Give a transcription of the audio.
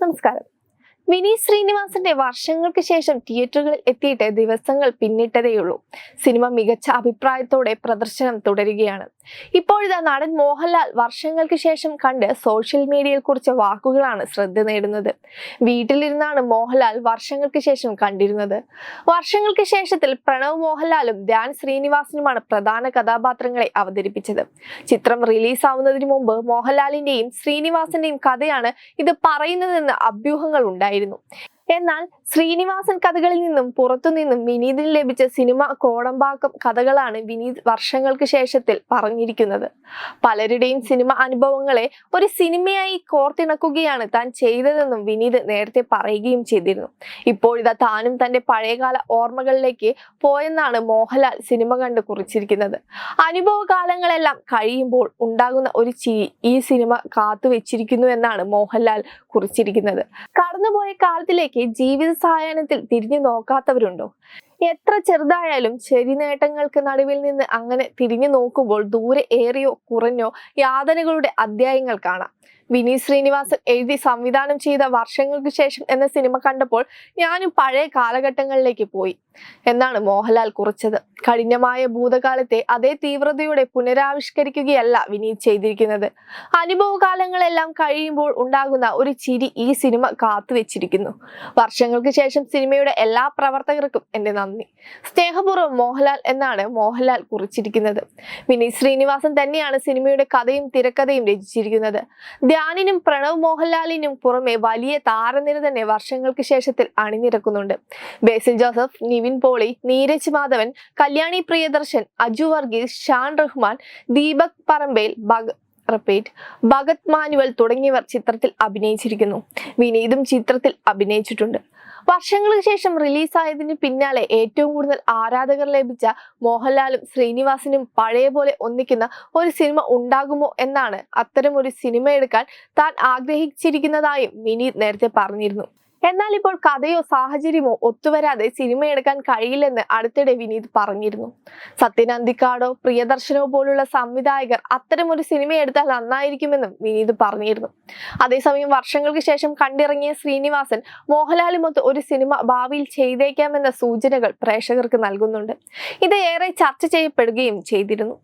നമസ്കാരം. വിനീത് ശ്രീനിവാസന്റെ വർഷങ്ങൾക്ക് ശേഷം തിയേറ്ററുകളിൽ എത്തിയിട്ട് ദിവസങ്ങൾ പിന്നിട്ടതേയുള്ളൂ. സിനിമ മികച്ച അഭിപ്രായത്തോടെ പ്രദർശനം തുടരുകയാണ്. ഇപ്പോഴിതാ നടൻ മോഹൻലാൽ വർഷങ്ങൾക്ക് ശേഷം കണ്ട് സോഷ്യൽ മീഡിയയിൽ കുറിച്ച വാക്കുകളാണ് ശ്രദ്ധ നേടുന്നത്. വീട്ടിലിരുന്നാണ് മോഹൻലാൽ വർഷങ്ങൾക്ക് ശേഷം കണ്ടിരുന്നത്. വർഷങ്ങൾക്ക് ശേഷത്തിൽ പ്രണവ് മോഹൻലാലും ധ്യാൻ ശ്രീനിവാസനുമാണ് പ്രധാന കഥാപാത്രങ്ങളെ അവതരിപ്പിച്ചത്. ചിത്രം റിലീസ് ആവുന്നതിന് മുമ്പ് മോഹൻലാലിന്റെയും ശ്രീനിവാസന്റെയും കഥയാണ് ഇത് പറയുന്നതെന്ന് അഭ്യൂഹങ്ങൾ ഉണ്ടായിരുന്നു. എന്നാൽ ശ്രീനിവാസൻ കഥകളിൽ നിന്നും പുറത്തുനിന്നും വിനീതിന് ലഭിച്ച സിനിമ കോടമ്പാക്കം കഥകളാണ് വിനീത് വർഷങ്ങൾക്ക് ശേഷത്തിൽ പറഞ്ഞിരിക്കുന്നത്. പലരുടെയും സിനിമ അനുഭവങ്ങളെ ഒരു സിനിമയായി കോർത്തിണക്കുകയാണ് താൻ ചെയ്തതെന്നും വിനീത് നേരത്തെ പറയുകയും ചെയ്തിരുന്നു. ഇപ്പോഴിതാ താനും തന്റെ പഴയകാല ഓർമ്മകളിലേക്ക് പോയെന്നാണ് മോഹൻലാൽ സിനിമ കണ്ട് കുറിച്ചിരിക്കുന്നത്. അനുഭവകാലങ്ങളെല്ലാം കഴിയുമ്പോൾ ഉണ്ടാകുന്ന ഒരു ചിരി ഈ സിനിമ കാത്തുവെച്ചിരിക്കുന്നു എന്നാണ് മോഹൻലാൽ കുറിച്ചിരിക്കുന്നത്. കടന്നുപോയ കാലത്തിലേക്ക് ജീവിത സായാഹ്നത്തിൽ തിരിഞ്ഞു നോക്കാത്തവരുണ്ടോ? എത്ര ചെറുതായാലും ശരി നേട്ടങ്ങൾക്ക് നടുവിൽ നിന്ന് അങ്ങനെ തിരിഞ്ഞു നോക്കുമ്പോൾ ദൂരെ ഏറിയോ കുറഞ്ഞോ യാതനകളുടെ അധ്യായങ്ങൾ കാണാം. വിനീത് ശ്രീനിവാസൻ എഴുതി സംവിധാനം ചെയ്ത വർഷങ്ങൾക്ക് ശേഷം എന്ന സിനിമ കണ്ടപ്പോൾ ഞാനും പഴയ കാലഘട്ടങ്ങളിലേക്ക് പോയി എന്നാണ് മോഹൻലാൽ കുറിച്ചത്. കഠിനമായ ഭൂതകാലത്തെ അതേ തീവ്രതയോടെ പുനരാവിഷ്കരിക്കുകയല്ല വിനീത് ചെയ്തിരിക്കുന്നത്. അനുഭവകാലങ്ങളെല്ലാം കഴിയുമ്പോൾ ഉണ്ടാകുന്ന ഒരു ചിരി ഈ സിനിമ കാത്തുവെച്ചിരിക്കുന്നു. വർഷങ്ങൾക്ക് ശേഷം സിനിമയുടെ എല്ലാ പ്രവർത്തകർക്കും എന്റെ നന്ദി. സ്നേഹപൂർവ്വം മോഹൻലാൽ എന്നാണ് മോഹൻലാൽ കുറിച്ചിരിക്കുന്നത്. വിനീത് ശ്രീനിവാസൻ തന്നെയാണ് സിനിമയുടെ കഥയും തിരക്കഥയും രചിച്ചിരിക്കുന്നത്. ധ്യാനിനും പ്രണവ് മോഹൻലാലിനും പുറമെ വലിയ താരനിര തന്നെ വർഷങ്ങൾക്ക് ശേഷത്തിൽ അണിനിരക്കുന്നുണ്ട്. ബേസിൽ ജോസഫ്, നിവിൻ പോളി, നീരജ് മാധവൻ, കല്യാണി പ്രിയദർശൻ, അജു വർഗീസ്, ഷാൻ റഹ്മാൻ, ദീപക് പറമ്പേൽ, ഭഗത് മാനുവൽ തുടങ്ങിയവർ ചിത്രത്തിൽ അഭിനയിച്ചിരിക്കുന്നു. വിനീതും ചിത്രത്തിൽ അഭിനയിച്ചിട്ടുണ്ട്. വർഷങ്ങൾക്ക് ശേഷം റിലീസായതിന് പിന്നാലെ ഏറ്റവും കൂടുതൽ ആരാധകർ ലഭിച്ച മോഹൻലാലും ശ്രീനിവാസനും പഴയ പോലെ ഒന്നിക്കുന്ന ഒരു സിനിമ ഉണ്ടാകുമോ എന്നാണ്. അത്തരം ഒരു സിനിമ എടുക്കാൻ താൻ ആഗ്രഹിച്ചിരിക്കുന്നതായും വിനീത് നേരത്തെ പറഞ്ഞിരുന്നു. എന്നാൽ ഇപ്പോൾ കഥയോ സാഹചര്യമോ ഒത്തുവരാതെ സിനിമ എടുക്കാൻ കഴിയില്ലെന്ന് അടുത്തിടെ വിനീത് പറഞ്ഞിരുന്നു. സത്യൻ അന്തിക്കാടോ പ്രിയദർശനോ പോലുള്ള സംവിധായകർ അത്തരം ഒരു സിനിമ എടുത്താൽ നന്നായിരിക്കുമെന്നും വിനീത് പറഞ്ഞിരുന്നു. അതേസമയം വർഷങ്ങൾക്ക് ശേഷം കണ്ടിറങ്ങിയ ശ്രീനിവാസൻ മോഹൻലാലുമൊത്ത് ഒരു സിനിമ ഭാവിയിൽ ചെയ്തേക്കാമെന്ന സൂചനകൾ പ്രേക്ഷകർക്ക് നൽകുന്നുണ്ട്. ഇത് ഏറെ ചർച്ച ചെയ്യപ്പെടുകയും ചെയ്തിരുന്നു.